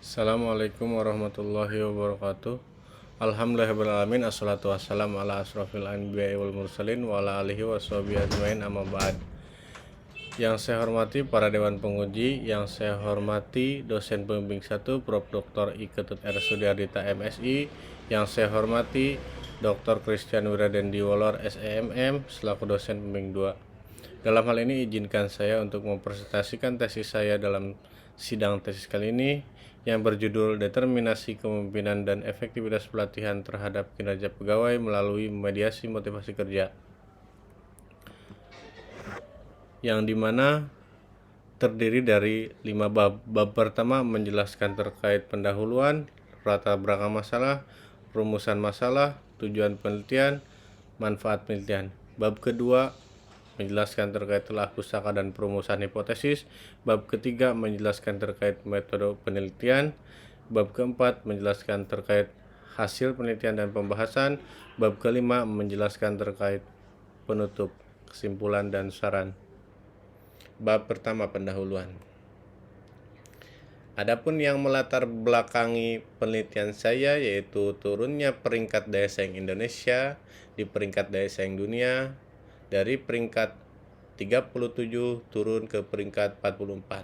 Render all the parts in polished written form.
Assalamualaikum warahmatullahi wabarakatuh. Alhamdulillahirrahmanirrahim. Assalatu wassalamu ala asrofil anbiya'i wal mursalin wa ala alihi wa sahbihi ajmain amma ba'd. Yang saya hormati para dewan penguji, yang saya hormati dosen pembimbing 1 Prof. Dr. I. Ketut R. Sudiardita MSI, yang saya hormati Dr. Christian Wiradendi Wolor SEMM selaku dosen pembimbing 2. Dalam hal ini izinkan saya untuk mempresentasikan tesis saya dalam sidang tesis kali ini yang berjudul Determinasi Kepemimpinan dan Efektivitas Pelatihan Terhadap Kinerja Pegawai Melalui Mediasi Motivasi Kerja, yang dimana terdiri dari 5 bab. Bab pertama menjelaskan terkait pendahuluan, latar belakang masalah, rumusan masalah, tujuan penelitian, manfaat penelitian. Bab kedua menjelaskan terkait telah pustaka dan perumusan hipotesis. Bab ketiga menjelaskan terkait metode penelitian. Bab keempat menjelaskan terkait hasil penelitian dan pembahasan. Bab kelima menjelaskan terkait penutup, kesimpulan, dan saran. Bab pertama, pendahuluan. Adapun yang melatar belakangi penelitian saya yaitu turunnya peringkat daya saing Indonesia di peringkat daya saing dunia dari peringkat 37 turun ke peringkat 44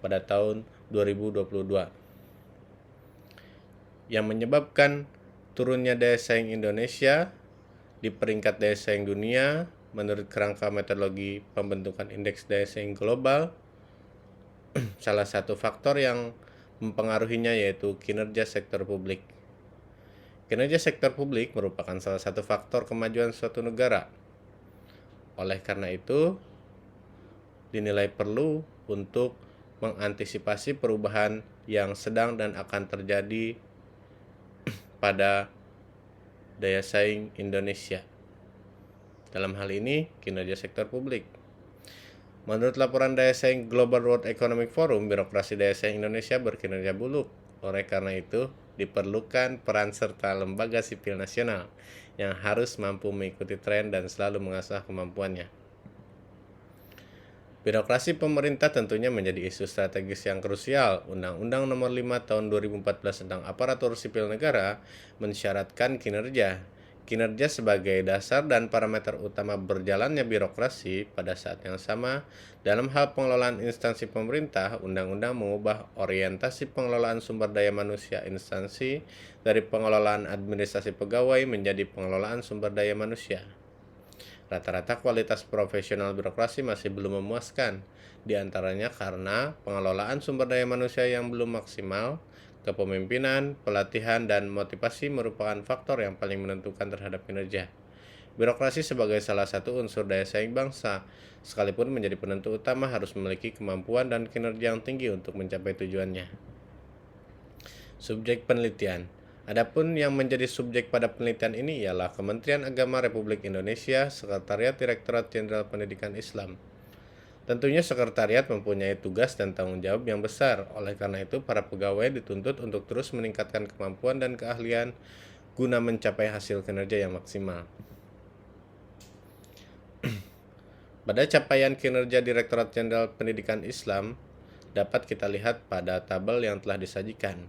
pada tahun 2022. Yang menyebabkan turunnya daya saing Indonesia di peringkat daya saing dunia menurut kerangka metodologi pembentukan indeks daya saing global, salah satu faktor yang mempengaruhinya yaitu kinerja sektor publik. Kinerja sektor publik merupakan salah satu faktor kemajuan suatu negara. Oleh karena itu, dinilai perlu untuk mengantisipasi perubahan yang sedang dan akan terjadi pada daya saing Indonesia. Dalam hal ini, kinerja sektor publik. Menurut laporan daya saing Global World Economic Forum, birokrasi daya saing Indonesia berkinerja buruk. Oleh karena itu, diperlukan peran serta lembaga sipil nasional yang harus mampu mengikuti tren dan selalu mengasah kemampuannya. Birokrasi pemerintah tentunya menjadi isu strategis yang krusial. Undang-Undang Nomor 5 Tahun 2014 tentang Aparatur Sipil Negara mensyaratkan kinerja. Kinerja sebagai dasar dan parameter utama berjalannya birokrasi. Pada saat yang sama, dalam hal pengelolaan instansi pemerintah, Undang-Undang mengubah orientasi pengelolaan sumber daya manusia instansi dari pengelolaan administrasi pegawai menjadi pengelolaan sumber daya manusia. Rata-rata kualitas profesional birokrasi masih belum memuaskan, di antaranya karena pengelolaan sumber daya manusia yang belum maksimal. Kepemimpinan, pelatihan, dan motivasi merupakan faktor yang paling menentukan terhadap kinerja. Birokrasi sebagai salah satu unsur daya saing bangsa, sekalipun menjadi penentu utama, harus memiliki kemampuan dan kinerja yang tinggi untuk mencapai tujuannya. Subjek penelitian. Adapun yang menjadi subjek pada penelitian ini ialah Kementerian Agama Republik Indonesia, Sekretariat Direktorat Jenderal Pendidikan Islam. Tentunya sekretariat mempunyai tugas dan tanggung jawab yang besar. Oleh karena itu, para pegawai dituntut untuk terus meningkatkan kemampuan dan keahlian guna mencapai hasil kinerja yang maksimal. Pada capaian kinerja Direktorat Jenderal Pendidikan Islam dapat kita lihat pada tabel yang telah disajikan.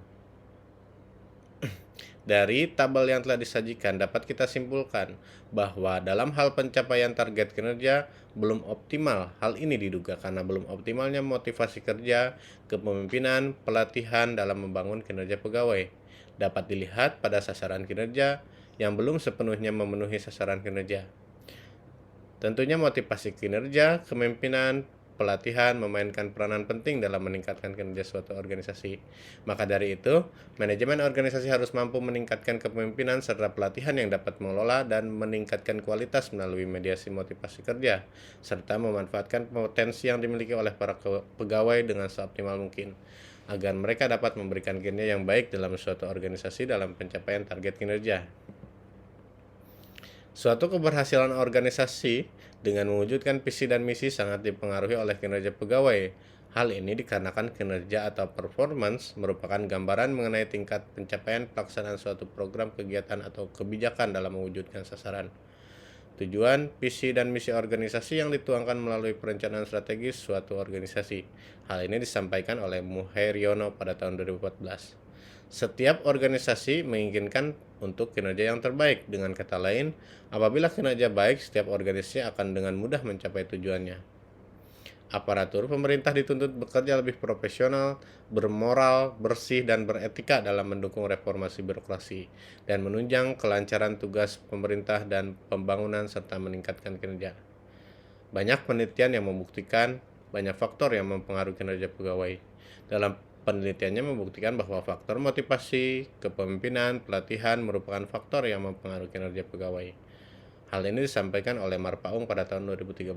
Dari tabel yang telah disajikan dapat kita simpulkan bahwa dalam hal pencapaian target kinerja belum optimal. Hal ini diduga karena belum optimalnya motivasi kerja, kepemimpinan, pelatihan dalam membangun kinerja pegawai. Dapat dilihat pada sasaran kinerja yang belum sepenuhnya memenuhi sasaran kinerja. Tentunya motivasi kinerja, kepemimpinan, pelatihan memainkan peranan penting dalam meningkatkan kinerja suatu organisasi. Maka dari itu, manajemen organisasi harus mampu meningkatkan kepemimpinan serta pelatihan yang dapat mengelola dan meningkatkan kualitas melalui mediasi motivasi kerja, serta memanfaatkan potensi yang dimiliki oleh para pegawai dengan seoptimal mungkin, agar mereka dapat memberikan kinerja yang baik dalam suatu organisasi dalam pencapaian target kinerja. Suatu keberhasilan organisasi dengan mewujudkan visi dan misi sangat dipengaruhi oleh kinerja pegawai. Hal ini dikarenakan kinerja atau performance merupakan gambaran mengenai tingkat pencapaian pelaksanaan suatu program kegiatan atau kebijakan dalam mewujudkan sasaran. tujuan, visi, dan misi organisasi yang dituangkan melalui perencanaan strategis suatu organisasi. Hal ini disampaikan oleh Muhairyono pada tahun 2014. Setiap organisasi menginginkan untuk kinerja yang terbaik. Dengan kata lain, apabila kinerja baik, setiap organisasi akan dengan mudah mencapai tujuannya. Aparatur pemerintah dituntut bekerja lebih profesional, bermoral, bersih, dan beretika dalam mendukung reformasi birokrasi dan menunjang kelancaran tugas pemerintah dan pembangunan serta meningkatkan kinerja. Banyak penelitian yang membuktikan banyak faktor yang mempengaruhi kinerja pegawai. Dalam penelitiannya membuktikan bahwa faktor motivasi, kepemimpinan, pelatihan merupakan faktor yang mempengaruhi kinerja pegawai. Hal ini disampaikan oleh Marpaung pada tahun 2013.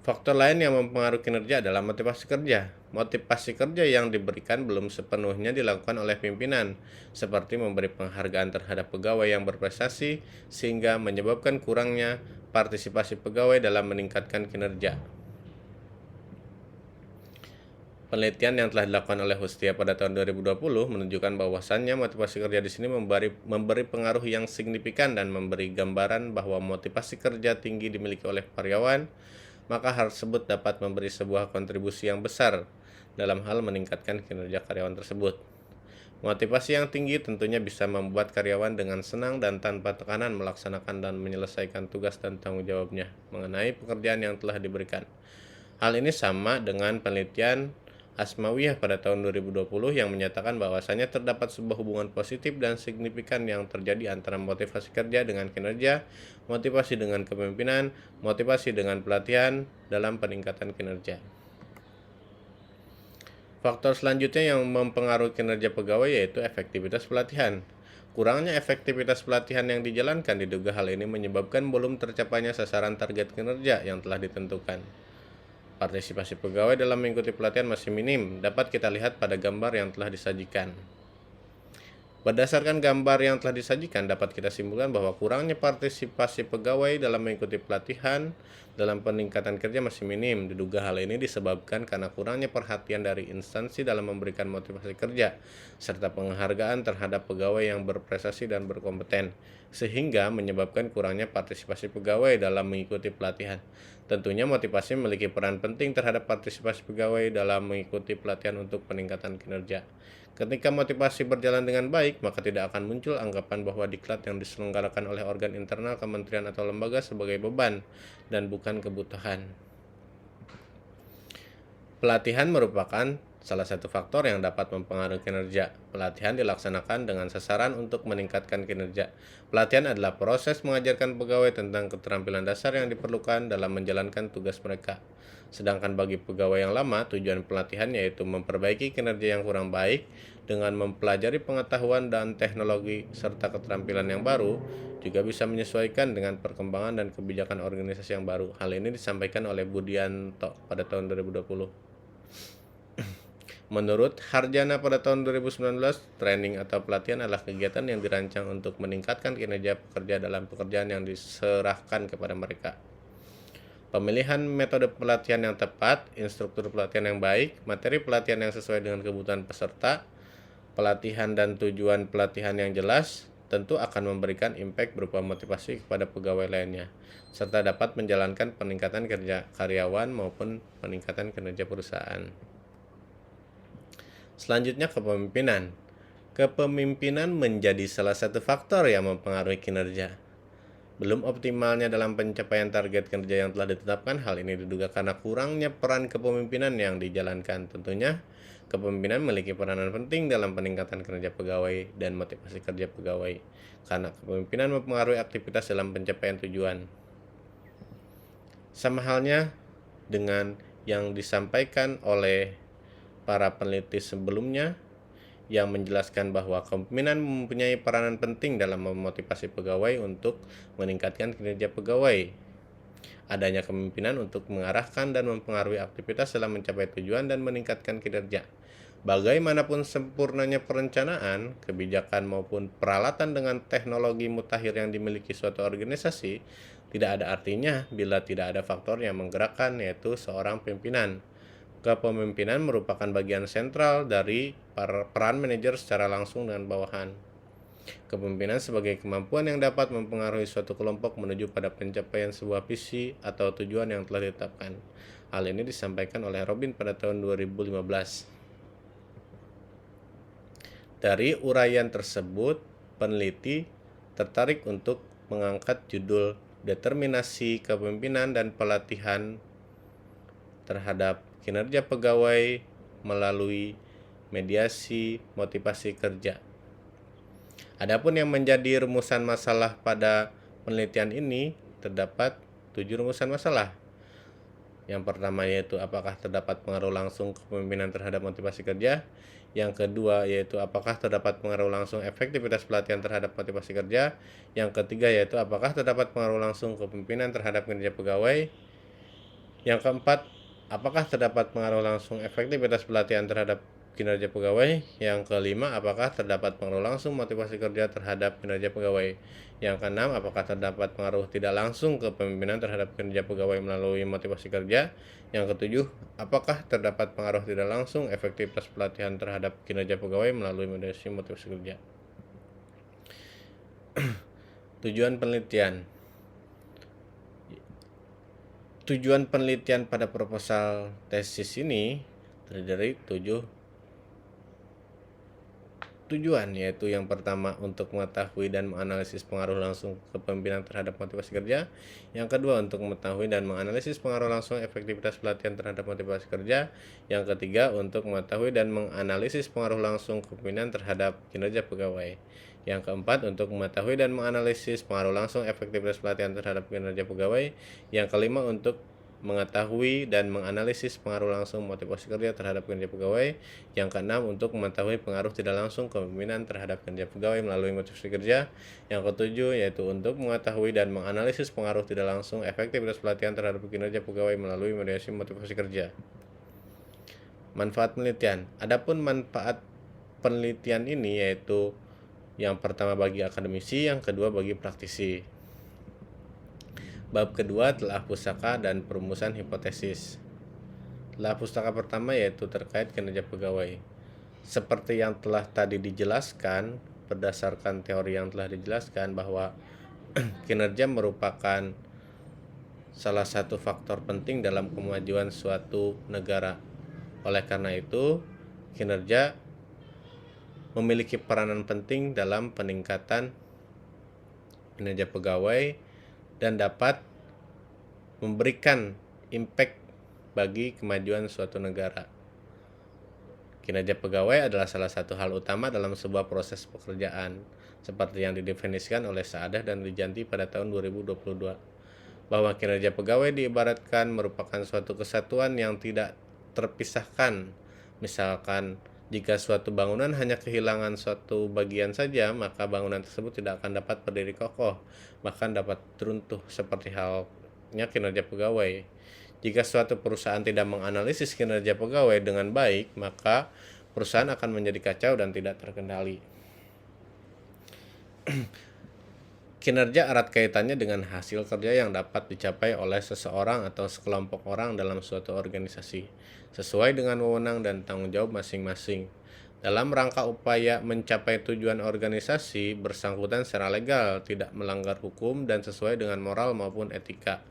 Faktor lain yang mempengaruhi kinerja adalah motivasi kerja. Motivasi kerja yang diberikan belum sepenuhnya dilakukan oleh pimpinan, seperti memberi penghargaan terhadap pegawai yang berprestasi, sehingga menyebabkan kurangnya partisipasi pegawai dalam meningkatkan kinerja. Penelitian yang telah dilakukan oleh Hustia pada tahun 2020 menunjukkan bahwasannya motivasi kerja di sini memberi pengaruh yang signifikan dan memberi gambaran bahwa motivasi kerja tinggi dimiliki oleh karyawan, maka hal tersebut dapat memberi sebuah kontribusi yang besar dalam hal meningkatkan kinerja karyawan tersebut. Motivasi yang tinggi tentunya bisa membuat karyawan dengan senang dan tanpa tekanan melaksanakan dan menyelesaikan tugas dan tanggung jawabnya mengenai pekerjaan yang telah diberikan. Hal ini sama dengan penelitian Asmawiyah pada tahun 2020 yang menyatakan bahwasanya terdapat sebuah hubungan positif dan signifikan yang terjadi antara motivasi kerja dengan kinerja, motivasi dengan kepemimpinan, motivasi dengan pelatihan dalam peningkatan kinerja. Faktor selanjutnya yang mempengaruhi kinerja pegawai yaitu efektivitas pelatihan. Kurangnya efektivitas pelatihan yang dijalankan diduga hal ini menyebabkan belum tercapainya sasaran target kinerja yang telah ditentukan. Partisipasi pegawai dalam mengikuti pelatihan masih minim, dapat kita lihat pada gambar yang telah disajikan. Berdasarkan gambar yang telah disajikan, dapat kita simpulkan bahwa kurangnya partisipasi pegawai dalam mengikuti pelatihan dalam peningkatan kerja masih minim. Diduga hal ini disebabkan karena kurangnya perhatian dari instansi dalam memberikan motivasi kerja, serta penghargaan terhadap pegawai yang berprestasi dan berkompeten, sehingga menyebabkan kurangnya partisipasi pegawai dalam mengikuti pelatihan. Tentunya motivasi memiliki peran penting terhadap partisipasi pegawai dalam mengikuti pelatihan untuk peningkatan kinerja. Ketika motivasi berjalan dengan baik, maka tidak akan muncul anggapan bahwa diklat yang diselenggarakan oleh organ internal kementerian atau lembaga sebagai beban dan bukan kebutuhan. Pelatihan merupakan salah satu faktor yang dapat mempengaruhi kinerja. Pelatihan dilaksanakan dengan sasaran untuk meningkatkan kinerja. Pelatihan adalah proses mengajarkan pegawai tentang keterampilan dasar yang diperlukan dalam menjalankan tugas mereka. Sedangkan bagi pegawai yang lama, tujuan pelatihan yaitu memperbaiki kinerja yang kurang baik dengan mempelajari pengetahuan dan teknologi serta keterampilan yang baru, juga bisa menyesuaikan dengan perkembangan dan kebijakan organisasi yang baru. Hal ini disampaikan oleh Budianto pada tahun 2020. Menurut Harjana pada tahun 2019, training atau pelatihan adalah kegiatan yang dirancang untuk meningkatkan kinerja pekerja dalam pekerjaan yang diserahkan kepada mereka. Pemilihan metode pelatihan yang tepat, instruktur pelatihan yang baik, materi pelatihan yang sesuai dengan kebutuhan peserta, pelatihan dan tujuan pelatihan yang jelas, tentu akan memberikan impact berupa motivasi kepada pegawai lainnya, serta dapat menjalankan peningkatan kerja karyawan maupun peningkatan kinerja perusahaan. Selanjutnya kepemimpinan. Kepemimpinan menjadi salah satu faktor yang mempengaruhi kinerja. Belum optimalnya dalam pencapaian target kerja yang telah ditetapkan, hal ini diduga karena kurangnya peran kepemimpinan yang dijalankan. Tentunya, kepemimpinan memiliki peranan penting dalam peningkatan kinerja pegawai dan motivasi kerja pegawai, karena kepemimpinan mempengaruhi aktivitas dalam pencapaian tujuan. Sama halnya dengan yang disampaikan oleh para peneliti sebelumnya yang menjelaskan bahwa kepemimpinan mempunyai peranan penting dalam memotivasi pegawai untuk meningkatkan kinerja pegawai. Adanya kepemimpinan untuk mengarahkan dan mempengaruhi aktivitas dalam mencapai tujuan dan meningkatkan kinerja. Bagaimanapun sempurnanya perencanaan, kebijakan maupun peralatan dengan teknologi mutakhir yang dimiliki suatu organisasi, tidak ada artinya bila tidak ada faktor yang menggerakkan, yaitu seorang pimpinan. Kepemimpinan merupakan bagian sentral dari peran manajer secara langsung dengan bawahan. Kepemimpinan sebagai kemampuan yang dapat mempengaruhi suatu kelompok menuju pada pencapaian sebuah visi atau tujuan yang telah ditetapkan. Hal ini disampaikan oleh Robin pada tahun 2015. Dari uraian tersebut, peneliti tertarik untuk mengangkat judul Determinasi Kepemimpinan dan Pelatihan terhadap kinerja pegawai melalui mediasi motivasi kerja. Adapun yang menjadi rumusan masalah pada penelitian ini, terdapat 7 rumusan masalah. Yang pertama yaitu apakah terdapat pengaruh langsung kepemimpinan terhadap motivasi kerja. Yang kedua yaitu apakah terdapat pengaruh langsung efektivitas pelatihan terhadap motivasi kerja. Yang ketiga yaitu apakah terdapat pengaruh langsung kepemimpinan terhadap kinerja pegawai. Yang keempat, apakah terdapat pengaruh langsung efektivitas pelatihan terhadap kinerja pegawai. Yang kelima, apakah terdapat pengaruh langsung motivasi kerja terhadap kinerja pegawai. Yang keenam, apakah terdapat pengaruh tidak langsung kepemimpinan terhadap kinerja pegawai melalui motivasi kerja. Yang ketujuh, apakah terdapat pengaruh tidak langsung efektivitas pelatihan terhadap kinerja pegawai melalui mediasi motivasi kerja. Tujuan penelitian. Tujuan penelitian pada proposal tesis ini terdiri dari 7 tujuan, yaitu yang pertama untuk mengetahui dan menganalisis pengaruh langsung kepemimpinan terhadap motivasi kerja. Yang kedua untuk mengetahui dan menganalisis pengaruh langsung efektivitas pelatihan terhadap motivasi kerja. Yang ketiga untuk mengetahui dan menganalisis pengaruh langsung kepemimpinan terhadap kinerja pegawai. Yang keempat untuk mengetahui dan menganalisis pengaruh langsung efektivitas pelatihan terhadap kinerja pegawai. Yang kelima untuk mengetahui dan menganalisis pengaruh langsung motivasi kerja terhadap kinerja pegawai. Yang keenam untuk mengetahui pengaruh tidak langsung kepemimpinan terhadap kinerja pegawai melalui motivasi kerja. Yang ketujuh yaitu untuk mengetahui dan menganalisis pengaruh tidak langsung efektivitas pelatihan terhadap kinerja pegawai melalui mediasi motivasi kerja. Manfaat penelitian. Adapun manfaat penelitian ini yaitu yang pertama bagi akademisi, yang kedua bagi praktisi. Bab kedua telah pustaka dan perumusan hipotesis. Telah pustaka pertama yaitu terkait kinerja pegawai. Seperti yang telah tadi dijelaskan, berdasarkan teori yang telah dijelaskan bahwa kinerja merupakan salah satu faktor penting dalam kemajuan suatu negara. Oleh karena itu, kinerja memiliki peranan penting dalam peningkatan kinerja pegawai dan dapat memberikan impact bagi kemajuan suatu negara. Kinerja pegawai adalah salah satu hal utama dalam sebuah proses pekerjaan, seperti yang didefinisikan oleh Saadah dan Lijanti pada tahun 2022, bahwa kinerja pegawai diibaratkan merupakan suatu kesatuan yang tidak terpisahkan. Misalkan, jika suatu bangunan hanya kehilangan suatu bagian saja, maka bangunan tersebut tidak akan dapat berdiri kokoh, bahkan dapat runtuh, seperti halnya kinerja pegawai. Jika suatu perusahaan tidak menganalisis kinerja pegawai dengan baik, maka perusahaan akan menjadi kacau dan tidak terkendali. Kinerja erat kaitannya dengan hasil kerja yang dapat dicapai oleh seseorang atau sekelompok orang dalam suatu organisasi, sesuai dengan wewenang dan tanggung jawab masing-masing. Dalam rangka upaya mencapai tujuan organisasi bersangkutan secara legal, tidak melanggar hukum dan sesuai dengan moral maupun etika.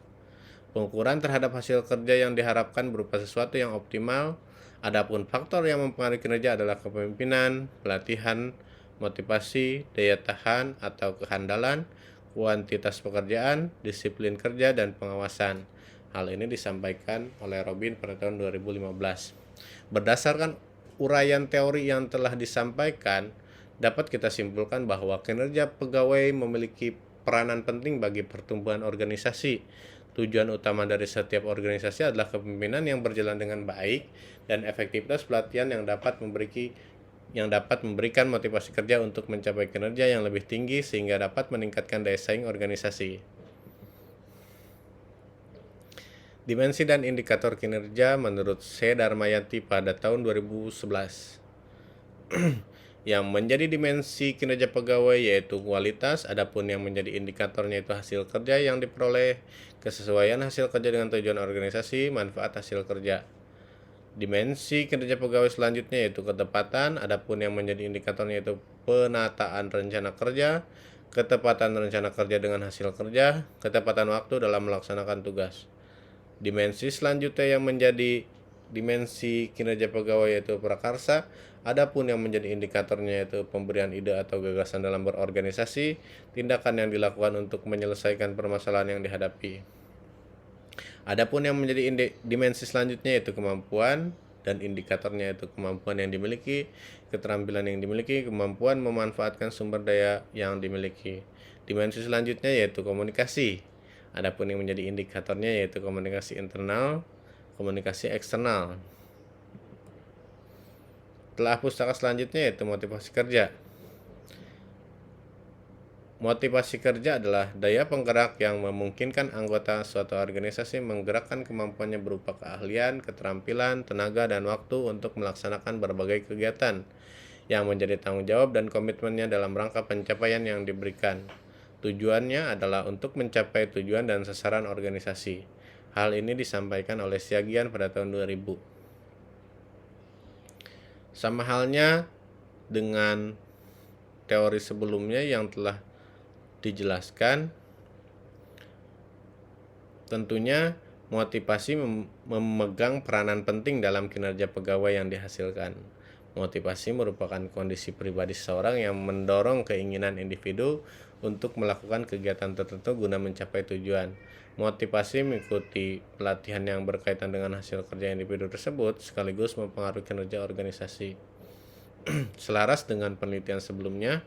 Pengukuran terhadap hasil kerja yang diharapkan berupa sesuatu yang optimal. Adapun faktor yang mempengaruhi kinerja adalah kepemimpinan, pelatihan, motivasi, daya tahan atau kehandalan, kuantitas pekerjaan, disiplin kerja, dan pengawasan. Hal ini disampaikan oleh Robin pada tahun 2015. Berdasarkan uraian teori yang telah disampaikan, dapat kita simpulkan bahwa kinerja pegawai memiliki peranan penting bagi pertumbuhan organisasi. Tujuan utama dari setiap organisasi adalah kepemimpinan yang berjalan dengan baik dan efektivitas pelatihan yang dapat memberikan motivasi kerja untuk mencapai kinerja yang lebih tinggi sehingga dapat meningkatkan daya saing organisasi. Dimensi dan indikator kinerja menurut C. Darmayanti pada tahun 2011. Yang menjadi dimensi kinerja pegawai yaitu kualitas, adapun yang menjadi indikatornya itu hasil kerja yang diperoleh, kesesuaian hasil kerja dengan tujuan organisasi, manfaat hasil kerja. Dimensi kinerja pegawai selanjutnya yaitu ketepatan, adapun yang menjadi indikatornya yaitu penataan rencana kerja, ketepatan rencana kerja dengan hasil kerja, ketepatan waktu dalam melaksanakan tugas. Dimensi selanjutnya yang menjadi dimensi kinerja pegawai yaitu prakarsa, adapun yang menjadi indikatornya yaitu pemberian ide atau gagasan dalam berorganisasi, tindakan yang dilakukan untuk menyelesaikan permasalahan yang dihadapi. Adapun yang menjadi dimensi selanjutnya yaitu kemampuan, dan indikatornya yaitu kemampuan yang dimiliki, keterampilan yang dimiliki, kemampuan memanfaatkan sumber daya yang dimiliki. Dimensi selanjutnya yaitu komunikasi. Adapun yang menjadi indikatornya yaitu komunikasi internal, komunikasi eksternal. Telah pustaka selanjutnya yaitu motivasi kerja. Motivasi kerja adalah daya penggerak yang memungkinkan anggota suatu organisasi menggerakkan kemampuannya berupa keahlian, keterampilan, tenaga, dan waktu untuk melaksanakan berbagai kegiatan yang menjadi tanggung jawab dan komitmennya dalam rangka pencapaian yang diberikan. Tujuannya adalah untuk mencapai tujuan dan sasaran organisasi. Hal ini disampaikan oleh Siagian pada tahun 2000. Sama halnya dengan teori sebelumnya yang telah dijelaskan, tentunya motivasi memegang peranan penting dalam kinerja pegawai yang dihasilkan. Motivasi merupakan kondisi pribadi seseorang yang mendorong keinginan individu untuk melakukan kegiatan tertentu guna mencapai tujuan. Motivasi mengikuti pelatihan yang berkaitan dengan hasil kerja individu tersebut sekaligus mempengaruhi kinerja organisasi. Selaras dengan penelitian sebelumnya,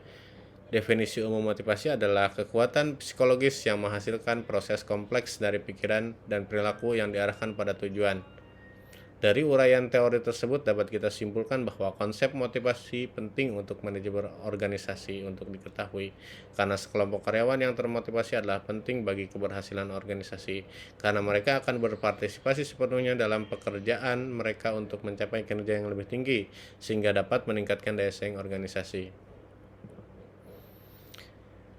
definisi umum motivasi adalah kekuatan psikologis yang menghasilkan proses kompleks dari pikiran dan perilaku yang diarahkan pada tujuan. Dari uraian teori tersebut dapat kita simpulkan bahwa konsep motivasi penting untuk manajemen organisasi untuk diketahui, karena sekelompok karyawan yang termotivasi adalah penting bagi keberhasilan organisasi, karena mereka akan berpartisipasi sepenuhnya dalam pekerjaan mereka untuk mencapai kinerja yang lebih tinggi, sehingga dapat meningkatkan daya saing organisasi.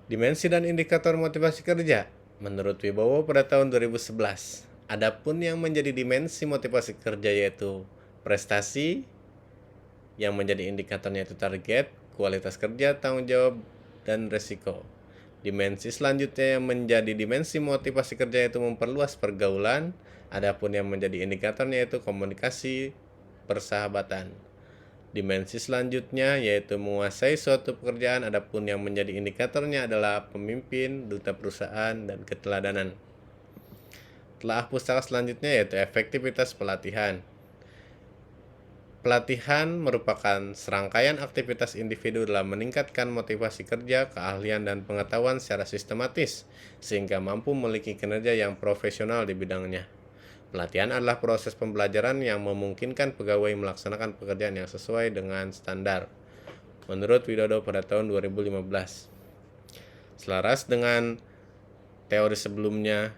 Dimensi dan indikator motivasi kerja menurut Wibowo pada tahun 2011. Adapun yang menjadi dimensi motivasi kerja yaitu prestasi, yang menjadi indikatornya itu target, kualitas kerja, tanggung jawab, dan resiko. Dimensi selanjutnya yang menjadi dimensi motivasi kerja yaitu memperluas pergaulan, adapun yang menjadi indikatornya yaitu komunikasi, persahabatan. Dimensi selanjutnya yaitu menguasai suatu pekerjaan, adapun yang menjadi indikatornya adalah pemimpin, duta perusahaan, dan keteladanan. Telah pustaka selanjutnya yaitu efektivitas pelatihan. Pelatihan merupakan serangkaian aktivitas individu dalam meningkatkan motivasi kerja, keahlian, dan pengetahuan secara sistematis, sehingga mampu memiliki kinerja yang profesional di bidangnya. Pelatihan adalah proses pembelajaran yang memungkinkan pegawai melaksanakan pekerjaan yang sesuai dengan standar, menurut Widodo pada tahun 2015. Selaras dengan teori sebelumnya,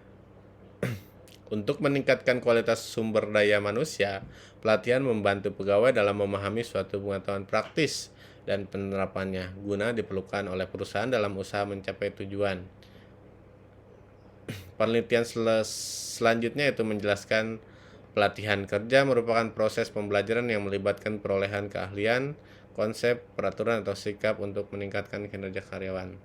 untuk meningkatkan kualitas sumber daya manusia, pelatihan membantu pegawai dalam memahami suatu pengetahuan praktis dan penerapannya guna diperlukan oleh perusahaan dalam usaha mencapai tujuan. Penelitian selanjutnya yaitu menjelaskan pelatihan kerja merupakan proses pembelajaran yang melibatkan perolehan keahlian, konsep, peraturan, atau sikap untuk meningkatkan kinerja karyawan.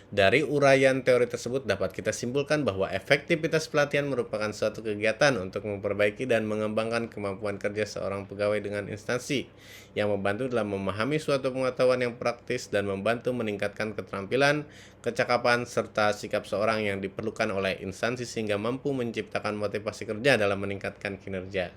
Dari uraian teori tersebut dapat kita simpulkan bahwa efektivitas pelatihan merupakan suatu kegiatan untuk memperbaiki dan mengembangkan kemampuan kerja seorang pegawai dengan instansi yang membantu dalam memahami suatu pengetahuan yang praktis dan membantu meningkatkan keterampilan, kecakapan, serta sikap seorang yang diperlukan oleh instansi sehingga mampu menciptakan motivasi kerja dalam meningkatkan kinerja.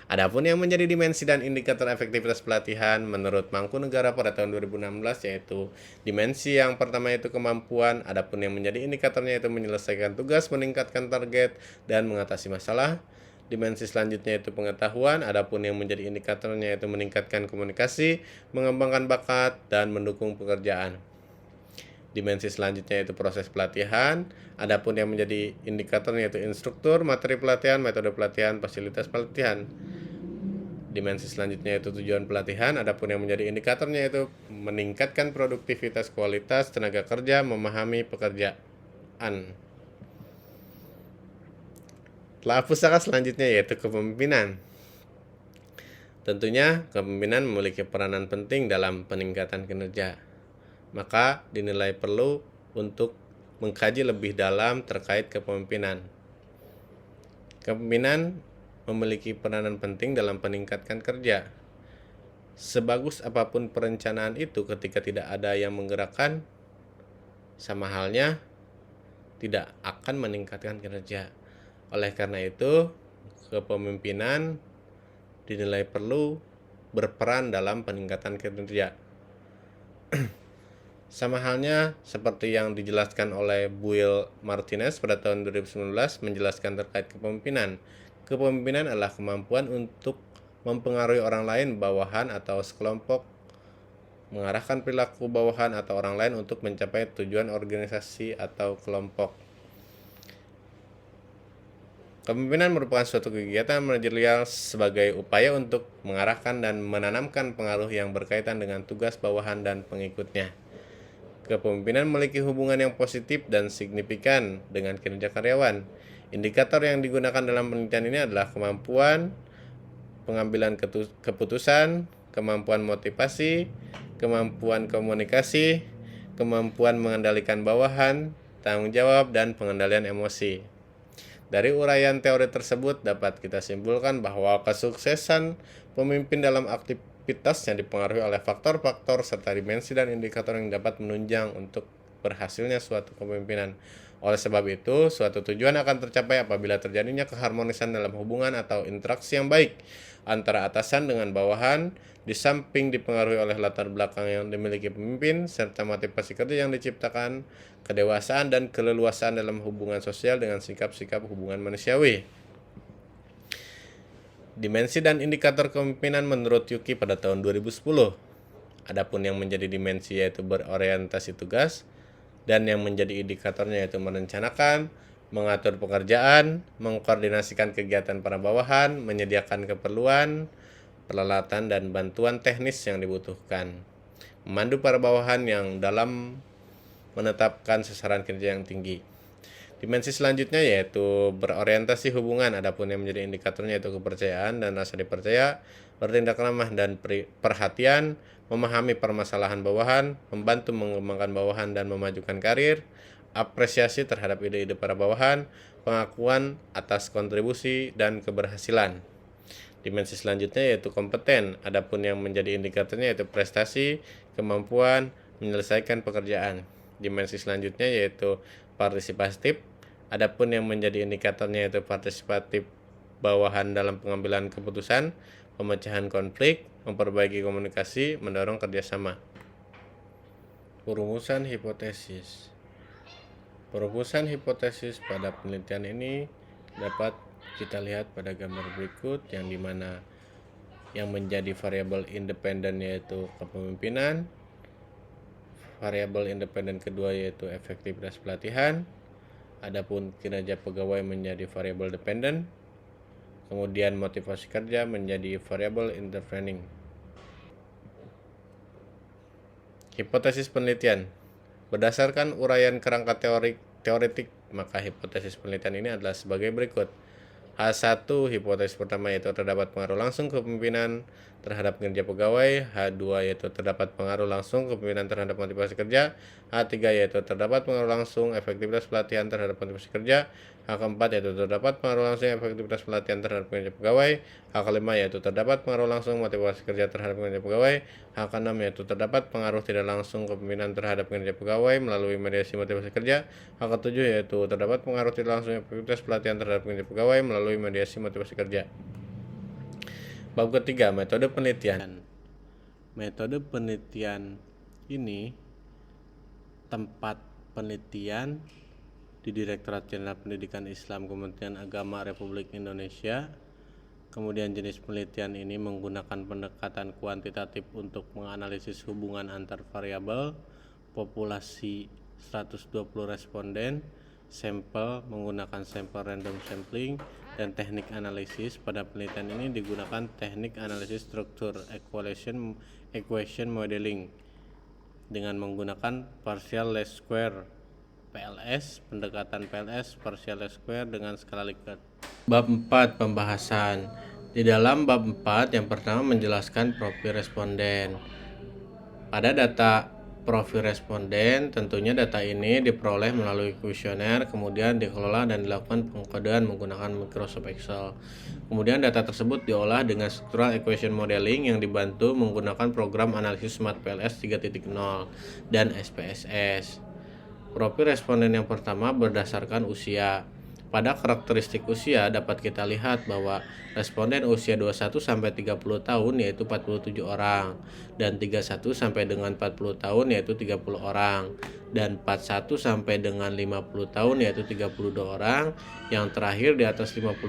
Adapun yang menjadi dimensi dan indikator efektivitas pelatihan menurut Mangkunegara pada tahun 2016 yaitu dimensi yang pertama yaitu kemampuan, adapun yang menjadi indikatornya yaitu menyelesaikan tugas, meningkatkan target, dan mengatasi masalah. Dimensi selanjutnya yaitu pengetahuan, adapun yang menjadi indikatornya yaitu meningkatkan komunikasi, mengembangkan bakat, dan mendukung pekerjaan. Dimensi selanjutnya yaitu proses pelatihan, adapun yang menjadi indikatornya yaitu instruktur, materi pelatihan, metode pelatihan, fasilitas pelatihan. Dimensi selanjutnya yaitu tujuan pelatihan, adapun yang menjadi indikatornya yaitu meningkatkan produktivitas, kualitas tenaga kerja, memahami pekerjaan. Telah pustaka selanjutnya yaitu kepemimpinan. Tentunya kepemimpinan memiliki peranan penting dalam peningkatan kinerja. Maka dinilai perlu untuk mengkaji lebih dalam terkait kepemimpinan. Kepemimpinan memiliki peranan penting dalam meningkatkan kerja. Sebagus apapun perencanaan itu ketika tidak ada yang menggerakkan, sama halnya tidak akan meningkatkan kinerja. Oleh karena itu, kepemimpinan dinilai perlu berperan dalam peningkatan kinerja. Sama halnya seperti yang dijelaskan oleh Buil Martinez pada tahun 2019 menjelaskan terkait kepemimpinan. Kepemimpinan adalah kemampuan untuk mempengaruhi orang lain, bawahan atau sekelompok, mengarahkan perilaku bawahan atau orang lain untuk mencapai tujuan organisasi atau kelompok. Kepemimpinan merupakan suatu kegiatan manajerial sebagai upaya untuk mengarahkan dan menanamkan pengaruh yang berkaitan dengan tugas bawahan dan pengikutnya. Kepemimpinan memiliki hubungan yang positif dan signifikan dengan kinerja karyawan. Indikator yang digunakan dalam penelitian ini adalah kemampuan pengambilan keputusan, kemampuan motivasi, kemampuan komunikasi, kemampuan mengendalikan bawahan, tanggung jawab, dan pengendalian emosi. Dari uraian teori tersebut dapat kita simpulkan bahwa kesuksesan pemimpin dalam aktivitasnya dipengaruhi oleh faktor-faktor serta dimensi dan indikator yang dapat menunjang untuk berhasilnya suatu kepemimpinan. Oleh sebab itu, suatu tujuan akan tercapai apabila terjadinya keharmonisan dalam hubungan atau interaksi yang baik antara atasan dengan bawahan, di samping dipengaruhi oleh latar belakang yang dimiliki pemimpin, serta motivasi kerja yang diciptakan, kedewasaan dan keleluasaan dalam hubungan sosial dengan sikap-sikap hubungan manusiawi. Dimensi dan indikator kepemimpinan menurut Yuki pada tahun 2010. Adapun yang menjadi dimensi yaitu berorientasi tugas, dan yang menjadi indikatornya yaitu merencanakan, mengatur pekerjaan, mengkoordinasikan kegiatan para bawahan, menyediakan keperluan, peralatan dan bantuan teknis yang dibutuhkan, memandu para bawahan yang dalam menetapkan sasaran kerja yang tinggi. Dimensi selanjutnya yaitu berorientasi hubungan. Adapun yang menjadi indikatornya yaitu kepercayaan dan rasa dipercaya, bertindak ramah dan perhatian, memahami permasalahan bawahan, membantu mengembangkan bawahan dan memajukan karir, apresiasi terhadap ide-ide para bawahan, pengakuan atas kontribusi dan keberhasilan. Dimensi selanjutnya yaitu kompeten. Adapun yang menjadi indikatornya yaitu prestasi, kemampuan menyelesaikan pekerjaan. Dimensi selanjutnya yaitu partisipatif. Adapun yang menjadi indikatornya yaitu partisipatif bawahan dalam pengambilan keputusan, pemecahan konflik, memperbaiki komunikasi, mendorong kerjasama. Perumusan hipotesis. Perumusan hipotesis pada penelitian ini dapat kita lihat pada gambar berikut, yang dimana yang menjadi variabel independen yaitu kepemimpinan, variabel independen kedua yaitu efektivitas pelatihan, adapun kinerja pegawai menjadi variabel dependen, kemudian motivasi kerja menjadi variabel intervening. Hipotesis penelitian. Berdasarkan uraian kerangka teoretik, maka hipotesis penelitian ini adalah sebagai berikut. H1, hipotesis pertama yaitu terdapat pengaruh langsung kepemimpinan terhadap kinerja pegawai. H2 yaitu terdapat pengaruh langsung kepemimpinan terhadap motivasi kerja. H3 yaitu terdapat pengaruh langsung efektivitas pelatihan terhadap motivasi kerja. H4 yaitu terdapat pengaruh langsung efektivitas pelatihan terhadap kinerja pegawai. H5 yaitu terdapat pengaruh langsung motivasi kerja terhadap kinerja pegawai. H6 yaitu terdapat pengaruh tidak langsung kepemimpinan terhadap kinerja pegawai melalui mediasi motivasi kerja. H7 yaitu terdapat pengaruh tidak langsung efektivitas pelatihan terhadap kinerja pegawai melalui mediasi motivasi kerja. Bab ketiga, metode penelitian. Metode penelitian ini tempat penelitian di Direktorat Jenderal Pendidikan Islam Kementerian Agama Republik Indonesia. Kemudian jenis penelitian ini menggunakan pendekatan kuantitatif untuk menganalisis hubungan antar variabel, populasi 120 responden, sampel menggunakan sampel random sampling, dan teknik analisis. Pada penelitian ini digunakan teknik analisis struktur equation modeling dengan menggunakan partial least square PLS, pendekatan PLS partial least square dengan skala Likert. Bab 4, pembahasan. Di dalam bab 4 yang pertama menjelaskan profil responden. Pada data profil responden, tentunya data ini diperoleh melalui kuesioner, kemudian dikelola dan dilakukan pengkodean menggunakan Microsoft Excel. Kemudian data tersebut diolah dengan structural equation modeling yang dibantu menggunakan program analisis Smart PLS 3.0 dan SPSS. Profil responden yang pertama berdasarkan usia. Pada karakteristik usia dapat kita lihat bahwa responden usia 21 sampai 30 tahun yaitu 47 orang dan 31 sampai dengan 40 tahun yaitu 30 orang dan 41 sampai dengan 50 tahun yaitu 32 orang, yang terakhir di atas 51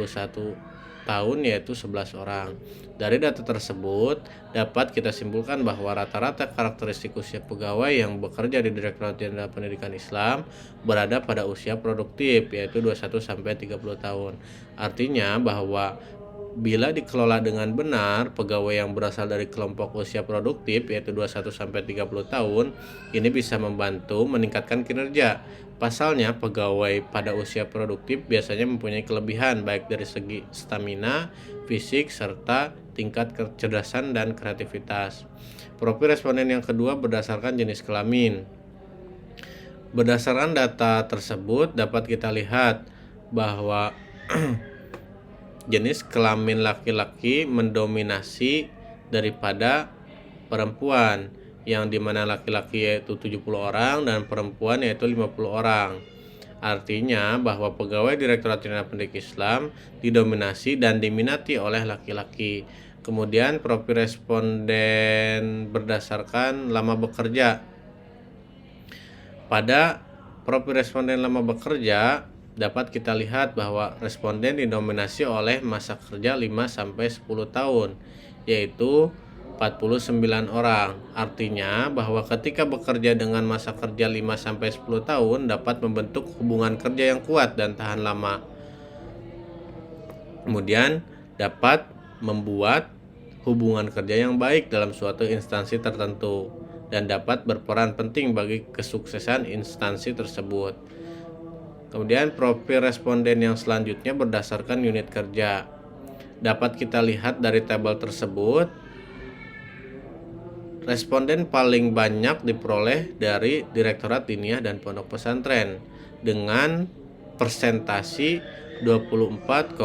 tahun yaitu 11 orang. Dari data tersebut dapat kita simpulkan bahwa rata-rata karakteristik usia pegawai yang bekerja di Direktorat Jenderal Pendidikan Islam berada pada usia produktif yaitu 21 sampai 30 tahun. Artinya bahwa bila dikelola dengan benar, pegawai yang berasal dari kelompok usia produktif yaitu 21 sampai 30 tahun ini bisa membantu meningkatkan kinerja. Pasalnya, pegawai pada usia produktif biasanya mempunyai kelebihan baik dari segi stamina, fisik, serta tingkat kecerdasan dan kreativitas. Profil responden yang kedua berdasarkan jenis kelamin. Berdasarkan data tersebut dapat kita lihat bahwa jenis kelamin laki-laki mendominasi daripada perempuan, yang dimana laki-laki yaitu 70 orang dan perempuan yaitu 50 orang. Artinya bahwa pegawai Direktorat Jenderal Pendidikan Islam didominasi dan diminati oleh laki-laki. Kemudian profil responden berdasarkan lama bekerja. Pada profil responden lama bekerja dapat kita lihat bahwa responden didominasi oleh masa kerja 5-10 tahun, yaitu 49 orang. Artinya bahwa ketika bekerja dengan masa kerja 5-10 tahun dapat membentuk hubungan kerja yang kuat dan tahan lama. Kemudian dapat membuat hubungan kerja yang baik dalam suatu instansi tertentu dan dapat berperan penting bagi kesuksesan instansi tersebut. Kemudian profil responden yang selanjutnya berdasarkan unit kerja. Dapat kita lihat dari tabel tersebut, responden paling banyak diperoleh dari Direktorat Diniyah dan Pondok Pesantren dengan persentasi 24,2%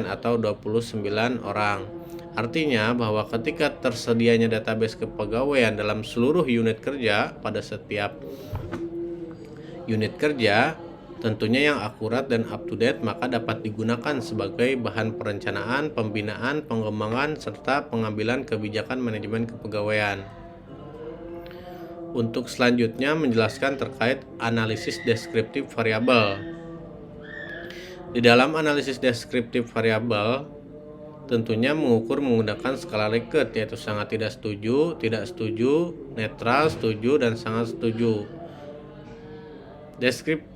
atau 29 orang. Artinya bahwa ketika tersedianya database kepegawaian dalam seluruh unit kerja pada setiap unit kerja tentunya yang akurat dan up to date, maka dapat digunakan sebagai bahan perencanaan, pembinaan, pengembangan, serta pengambilan kebijakan manajemen kepegawaian. Untuk selanjutnya menjelaskan terkait analisis deskriptif variabel. Di dalam analisis deskriptif variabel tentunya mengukur menggunakan skala Likert, yaitu sangat tidak setuju, netral, setuju, dan sangat setuju. Deskriptif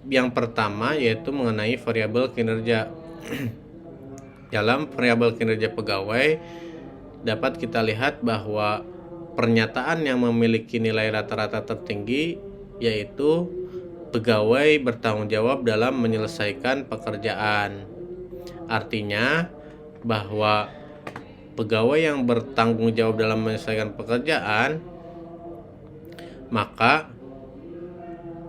yang pertama yaitu mengenai variabel kinerja. Dalam variabel kinerja pegawai dapat kita lihat bahwa pernyataan yang memiliki nilai rata-rata tertinggi yaitu pegawai bertanggung jawab dalam menyelesaikan pekerjaan. Artinya bahwa pegawai yang bertanggung jawab dalam menyelesaikan pekerjaan maka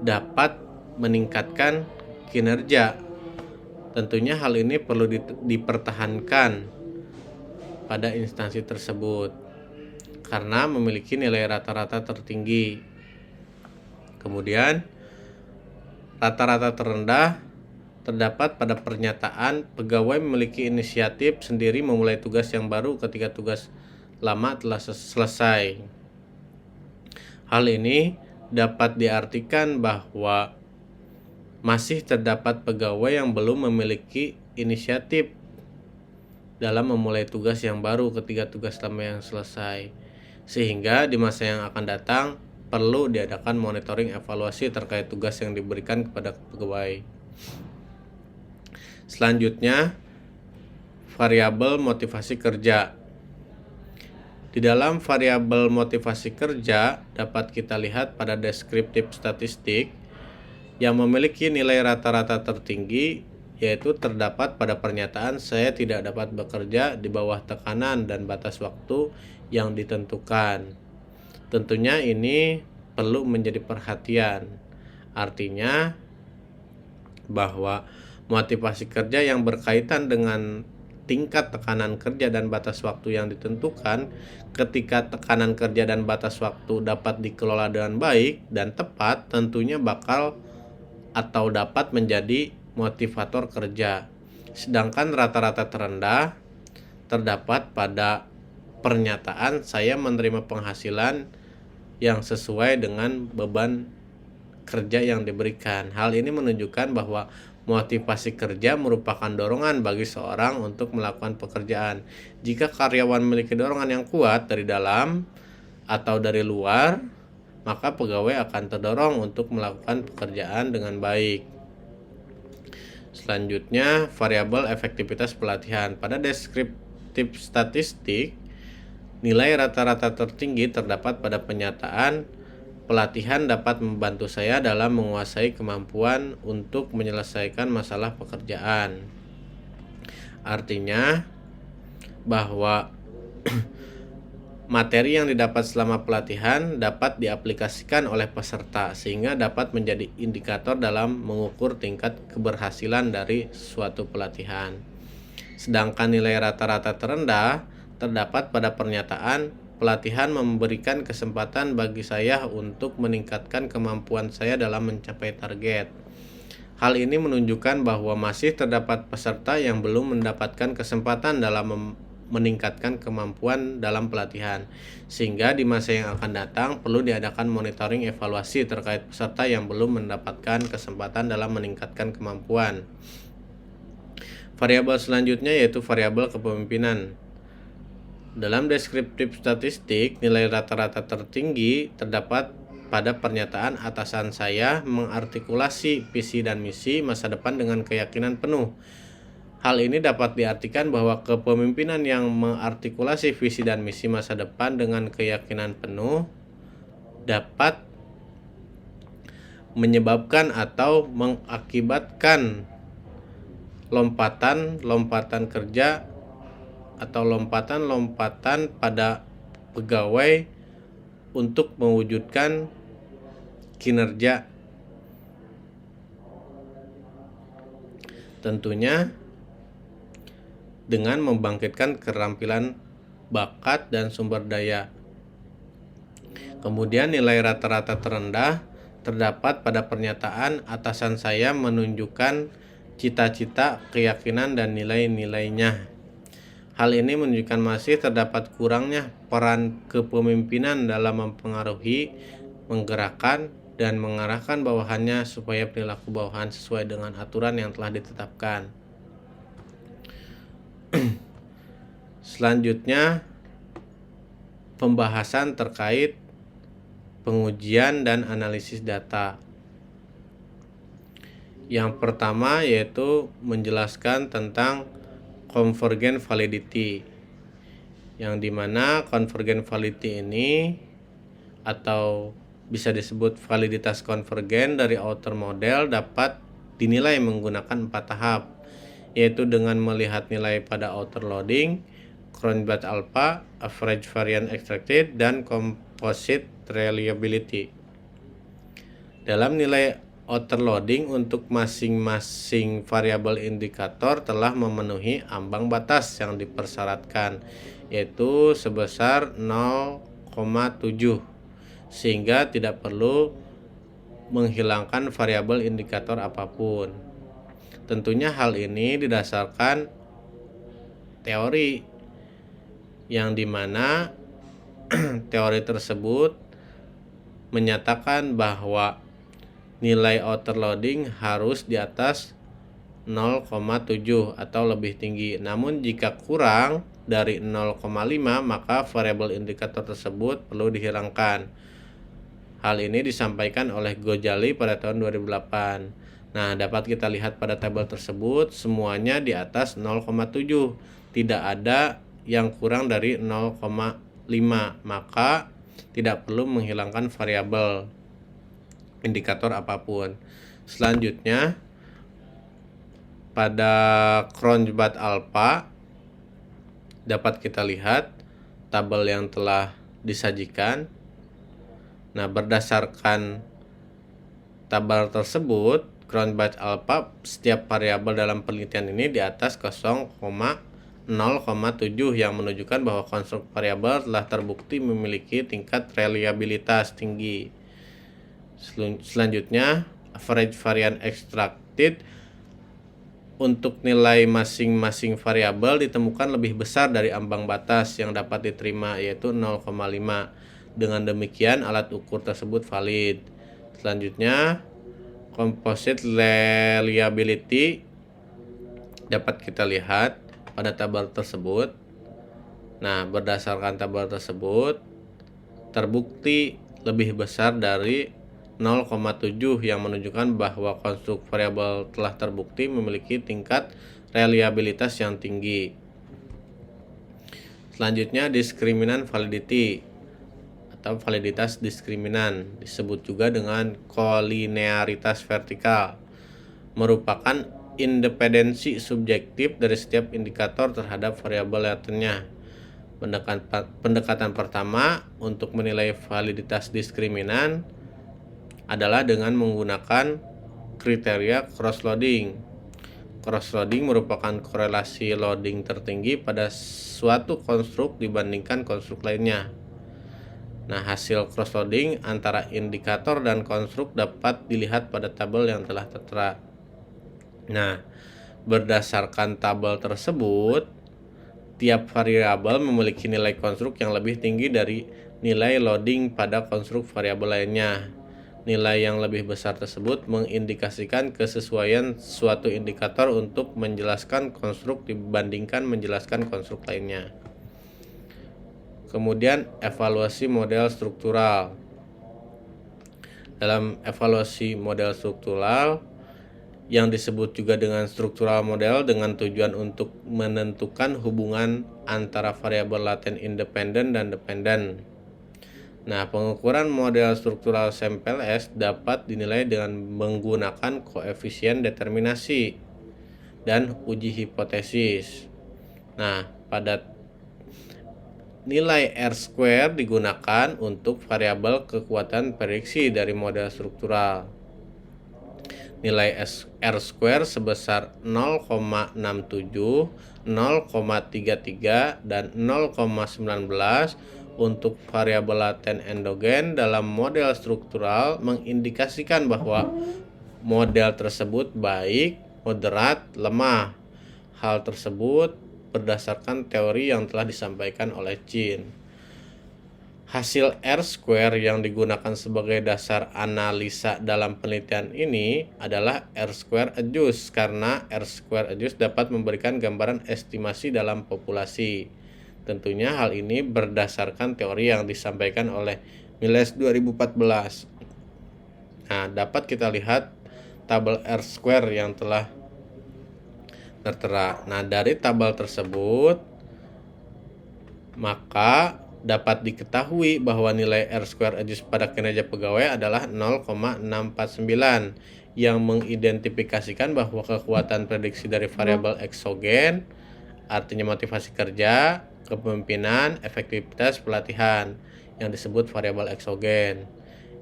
dapat meningkatkan kinerja. Tentunya hal ini perlu dipertahankan pada instansi tersebut karena memiliki nilai rata-rata tertinggi. Kemudian rata-rata terendah terdapat pada pernyataan pegawai memiliki inisiatif sendiri memulai tugas yang baru ketika tugas lama telah selesai. Hal ini dapat diartikan bahwa masih terdapat pegawai yang belum memiliki inisiatif dalam memulai tugas yang baru ketika tugas lama yang selesai, sehingga di masa yang akan datang perlu diadakan monitoring evaluasi terkait tugas yang diberikan kepada pegawai. Selanjutnya, variabel motivasi kerja. Di dalam variabel motivasi kerja dapat kita lihat pada deskriptif statistik yang memiliki nilai rata-rata tertinggi yaitu terdapat pada pernyataan saya tidak dapat bekerja di bawah tekanan dan batas waktu yang ditentukan. Tentunya ini perlu menjadi perhatian. Artinya bahwa motivasi kerja yang berkaitan dengan tingkat tekanan kerja dan batas waktu yang ditentukan, ketika tekanan kerja dan batas waktu dapat dikelola dengan baik dan tepat, tentunya bakal atau dapat menjadi motivator kerja. Sedangkan rata-rata terendah terdapat pada pernyataan saya menerima penghasilan yang sesuai dengan beban kerja yang diberikan. Hal ini menunjukkan bahwa motivasi kerja merupakan dorongan bagi seorang untuk melakukan pekerjaan. Jika karyawan memiliki dorongan yang kuat dari dalam atau dari luar, maka pegawai akan terdorong untuk melakukan pekerjaan dengan baik. Selanjutnya, variabel efektivitas pelatihan. Pada deskriptif statistik, nilai rata-rata tertinggi terdapat pada pernyataan pelatihan dapat membantu saya dalam menguasai kemampuan untuk menyelesaikan masalah pekerjaan. Artinya bahwa materi yang didapat selama pelatihan dapat diaplikasikan oleh peserta sehingga dapat menjadi indikator dalam mengukur tingkat keberhasilan dari suatu pelatihan. Sedangkan nilai rata-rata terendah terdapat pada pernyataan pelatihan memberikan kesempatan bagi saya untuk meningkatkan kemampuan saya dalam mencapai target. Hal ini menunjukkan bahwa masih terdapat peserta yang belum mendapatkan kesempatan dalam meningkatkan kemampuan dalam pelatihan, sehingga di masa yang akan datang perlu diadakan monitoring evaluasi terkait peserta yang belum mendapatkan kesempatan dalam meningkatkan kemampuan. Variabel selanjutnya yaitu variabel kepemimpinan. Dalam deskriptif statistik, nilai rata-rata tertinggi terdapat pada pernyataan atasan saya mengartikulasi visi dan misi masa depan dengan keyakinan penuh. Hal ini dapat diartikan bahwa kepemimpinan yang mengartikulasi visi dan misi masa depan dengan keyakinan penuh dapat menyebabkan atau mengakibatkan lompatan kerja atau lompatan pada pegawai untuk mewujudkan kinerja. Tentunya dengan membangkitkan keterampilan, bakat, dan sumber daya. Kemudian nilai rata-rata terendah terdapat pada pernyataan atasan saya menunjukkan cita-cita, keyakinan, dan nilai-nilainya. Hal ini menunjukkan masih terdapat kurangnya peran kepemimpinan dalam mempengaruhi, menggerakkan, dan mengarahkan bawahannya supaya perilaku bawahan sesuai dengan aturan yang telah ditetapkan. Selanjutnya, pembahasan terkait pengujian dan analisis data. Yang pertama yaitu menjelaskan tentang convergent validity, yang dimana convergent validity ini atau bisa disebut validitas konvergen dari outer model dapat dinilai menggunakan 4 tahap, yaitu dengan melihat nilai pada outer loading, Cronbach alpha, average variance extracted, dan composite reliability. Dalam nilai outer loading untuk masing-masing variabel indikator telah memenuhi ambang batas yang dipersyaratkan, yaitu sebesar 0,7, sehingga tidak perlu menghilangkan variabel indikator apapun. Tentunya hal ini didasarkan teori, yang dimana teori tersebut menyatakan bahwa nilai outer loading harus di atas 0,7 atau lebih tinggi. Namun jika kurang dari 0,5 maka variabel indikator tersebut perlu dihilangkan. Hal ini disampaikan oleh Gojali pada tahun 2008. Nah, dapat kita lihat pada tabel tersebut semuanya di atas 0,7. Tidak ada yang kurang dari 0,5, maka tidak perlu menghilangkan variabel indikator apapun. Selanjutnya, pada Cronbach Alpha dapat kita lihat tabel yang telah disajikan. Nah, berdasarkan tabel tersebut, Cronbach Alpha setiap variabel dalam penelitian ini di atas 0,07 yang menunjukkan bahwa konstruk variabel telah terbukti memiliki tingkat reliabilitas tinggi. Selanjutnya, average variance extracted untuk nilai masing-masing variabel ditemukan lebih besar dari ambang batas yang dapat diterima, yaitu 0,5. Dengan demikian, alat ukur tersebut valid. Selanjutnya, composite reliability dapat kita lihat pada tabel tersebut. Nah, berdasarkan tabel tersebut, terbukti lebih besar dari 0,7 yang menunjukkan bahwa konstruk variabel telah terbukti memiliki tingkat reliabilitas yang tinggi. Selanjutnya, diskriminan validity atau validitas diskriminan, disebut juga dengan kolinearitas vertikal, merupakan independensi subjektif dari setiap indikator terhadap variabel latennya. Pendekatan pertama untuk menilai validitas diskriminan adalah dengan menggunakan kriteria cross-loading. Cross-loading merupakan korelasi loading tertinggi pada suatu konstruk dibandingkan konstruk lainnya. Nah, hasil cross-loading antara indikator dan konstruk dapat dilihat pada tabel yang telah tertera. Nah, berdasarkan tabel tersebut, tiap variabel memiliki nilai konstruk yang lebih tinggi dari nilai loading pada konstruk variabel lainnya. Nilai yang lebih besar tersebut mengindikasikan kesesuaian suatu indikator untuk menjelaskan konstruk dibandingkan menjelaskan konstruk lainnya. Kemudian, evaluasi model struktural. Dalam evaluasi model struktural yang disebut juga dengan struktural model dengan tujuan untuk menentukan hubungan antara variabel laten independen dan dependen. Nah, pengukuran model struktural sampel S dapat dinilai dengan menggunakan koefisien determinasi dan uji hipotesis. Nah, pada nilai R² digunakan untuk variabel kekuatan prediksi dari model struktural. Nilai R² sebesar 0,67, 0,33, dan 0,19 untuk variabel laten endogen dalam model struktural mengindikasikan bahwa model tersebut baik, moderat, lemah. Hal tersebut berdasarkan teori yang telah disampaikan oleh Chin. Hasil R² yang digunakan sebagai dasar analisa dalam penelitian ini adalah R² adjust, karena R² adjust dapat memberikan gambaran estimasi dalam populasi. Tentunya hal ini berdasarkan teori yang disampaikan oleh Miles 2014. Nah, dapat kita lihat tabel R² yang telah tertera. Nah, dari tabel tersebut maka dapat diketahui bahwa nilai R² adjust pada kinerja pegawai adalah 0,649 yang mengidentifikasikan bahwa kekuatan prediksi dari variabel eksogen, artinya motivasi kerja, kepemimpinan, efektivitas pelatihan yang disebut variabel eksogen,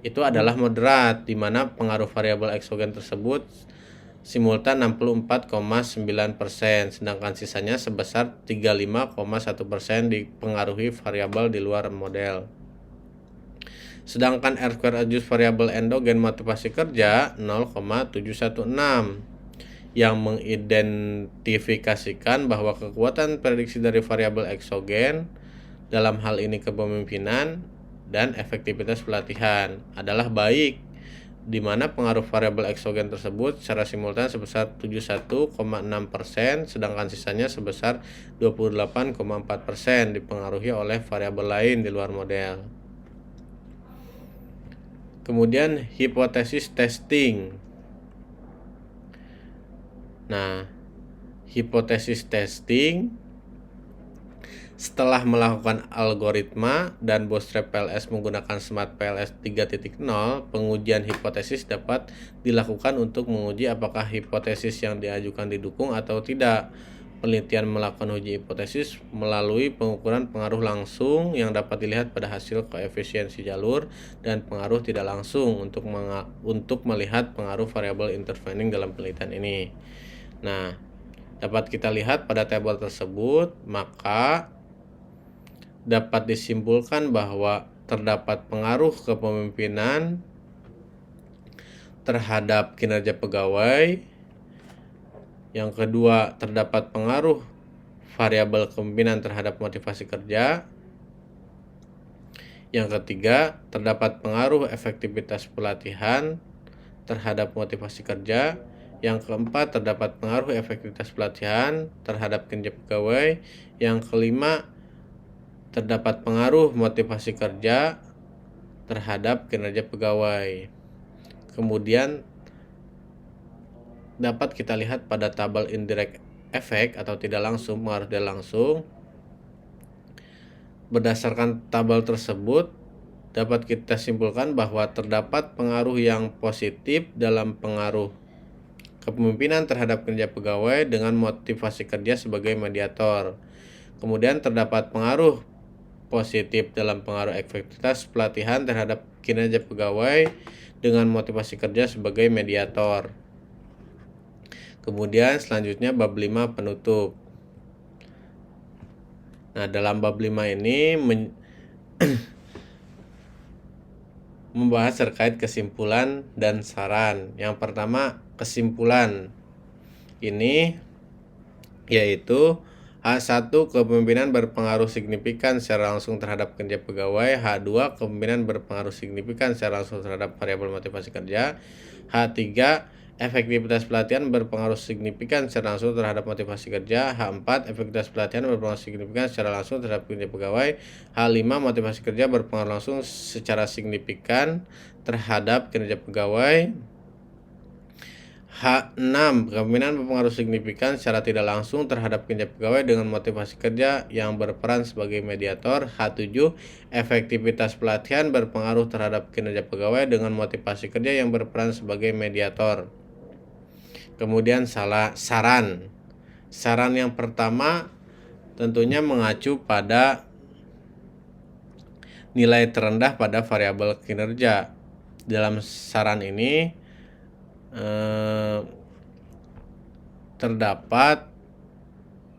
itu adalah moderat, di mana pengaruh variabel eksogen tersebut simultan 64,9%, sedangkan sisanya sebesar 35,1% dipengaruhi variabel di luar model. Sedangkan R² adjust variabel endogen motivasi kerja 0,716 yang mengidentifikasikan bahwa kekuatan prediksi dari variabel eksogen, dalam hal ini kepemimpinan dan efektivitas pelatihan, adalah baik, di mana pengaruh variabel eksogen tersebut secara simultan sebesar 71,6%, sedangkan sisanya sebesar 28,4% dipengaruhi oleh variabel lain di luar model. Kemudian hipotesis testing. Nah, hipotesis testing Setelah melakukan algoritma dan bootstrap PLS menggunakan Smart PLS 3.0, pengujian hipotesis dapat dilakukan untuk menguji apakah hipotesis yang diajukan didukung atau tidak. Penelitian melakukan uji hipotesis melalui pengukuran pengaruh langsung yang dapat dilihat pada hasil koefisiensi jalur dan pengaruh tidak langsung untuk melihat pengaruh variabel intervening dalam penelitian ini. Nah, dapat kita lihat pada tabel tersebut, maka dapat disimpulkan bahwa terdapat pengaruh kepemimpinan terhadap kinerja pegawai. Yang kedua, terdapat pengaruh variabel kepemimpinan terhadap motivasi kerja. Yang ketiga, terdapat pengaruh efektivitas pelatihan terhadap motivasi kerja. Yang keempat, terdapat pengaruh efektivitas pelatihan terhadap kinerja pegawai. Yang kelima, terdapat pengaruh motivasi kerja terhadap kinerja pegawai. Kemudian dapat kita lihat pada tabel indirect effect atau tidak langsung, pengaruh tidak langsung. Berdasarkan tabel tersebut, dapat kita simpulkan bahwa terdapat pengaruh yang positif dalam pengaruh kepemimpinan terhadap kinerja pegawai dengan motivasi kerja sebagai mediator. Kemudian terdapat pengaruh positif dalam pengaruh efektivitas pelatihan terhadap kinerja pegawai dengan motivasi kerja sebagai mediator. Kemudian selanjutnya bab 5 penutup. Nah, dalam bab 5 ini membahas terkait kesimpulan dan saran. Yang pertama, kesimpulan ini yaitu H1, kepemimpinan berpengaruh signifikan secara langsung terhadap kinerja pegawai. H2, kepemimpinan berpengaruh signifikan secara langsung terhadap variabel motivasi kerja. H3, efektivitas pelatihan berpengaruh signifikan secara langsung terhadap motivasi kerja. H4, efektivitas pelatihan berpengaruh signifikan secara langsung terhadap kinerja pegawai. H5, motivasi kerja berpengaruh langsung secara signifikan terhadap kinerja pegawai. H6, kepemimpinan berpengaruh signifikan secara tidak langsung terhadap kinerja pegawai dengan motivasi kerja yang berperan sebagai mediator. H7, efektivitas pelatihan berpengaruh terhadap kinerja pegawai dengan motivasi kerja yang berperan sebagai mediator. Kemudian saran. Saran yang pertama tentunya mengacu pada nilai terendah pada variabel kinerja. Dalam saran ini terdapat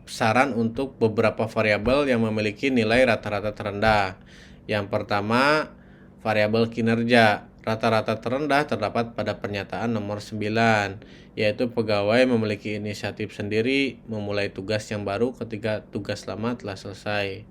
saran untuk beberapa variabel yang memiliki nilai rata-rata terendah. Yang pertama, variabel kinerja. Rata-rata terendah terdapat pada pernyataan nomor 9, yaitu pegawai memiliki inisiatif sendiri memulai tugas yang baru ketika tugas lama telah selesai.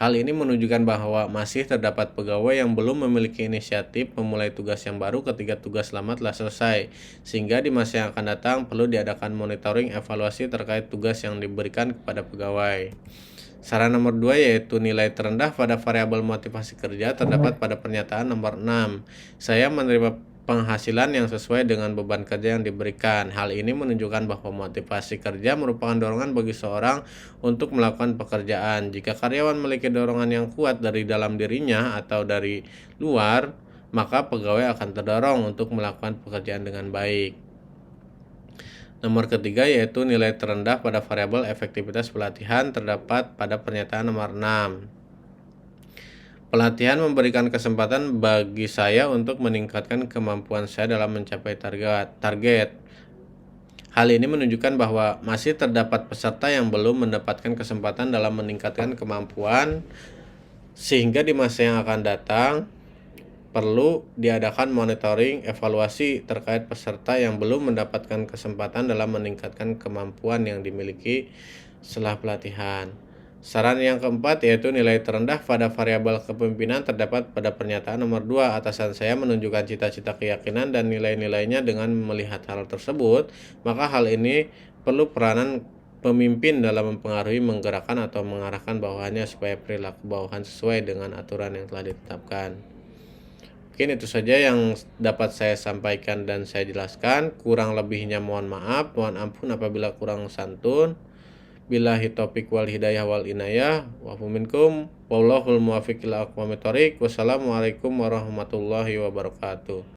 Hal ini menunjukkan bahwa masih terdapat pegawai yang belum memiliki inisiatif memulai tugas yang baru ketika tugas lama telah selesai, sehingga di masa yang akan datang perlu diadakan monitoring evaluasi terkait tugas yang diberikan kepada pegawai. Saran nomor 2 yaitu nilai terendah pada variabel motivasi kerja terdapat pada pernyataan nomor 6. Saya menerima penghasilan yang sesuai dengan beban kerja yang diberikan. Hal ini menunjukkan bahwa motivasi kerja merupakan dorongan bagi seorang untuk melakukan pekerjaan. Jika karyawan memiliki dorongan yang kuat dari dalam dirinya atau dari luar, maka pegawai akan terdorong untuk melakukan pekerjaan dengan baik. Nomor ketiga yaitu nilai terendah pada variabel efektivitas pelatihan terdapat pada pernyataan nomor 6. Pelatihan memberikan kesempatan bagi saya untuk meningkatkan kemampuan saya dalam mencapai target. Hal ini menunjukkan bahwa masih terdapat peserta yang belum mendapatkan kesempatan dalam meningkatkan kemampuan, sehingga di masa yang akan datang perlu diadakan monitoring evaluasi terkait peserta yang belum mendapatkan kesempatan dalam meningkatkan kemampuan yang dimiliki setelah pelatihan. Saran yang keempat yaitu nilai terendah pada variabel kepemimpinan terdapat pada pernyataan nomor 2. Atasan saya menunjukkan cita-cita, keyakinan, dan nilai-nilainya dengan melihat hal tersebut, maka hal ini perlu peranan pemimpin dalam mempengaruhi, menggerakkan, atau mengarahkan bawahannya supaya perilaku bawahan sesuai dengan aturan yang telah ditetapkan. Mungkin itu saja yang dapat saya sampaikan dan saya jelaskan. Kurang lebihnya mohon maaf, mohon ampun apabila kurang santun. Billahi taufiq wal hidayah wal inayah. Wa minkum wallahul muwaffiq ila aqwamit thoriq. Wassalamualaikum warahmatullahi wabarakatuh.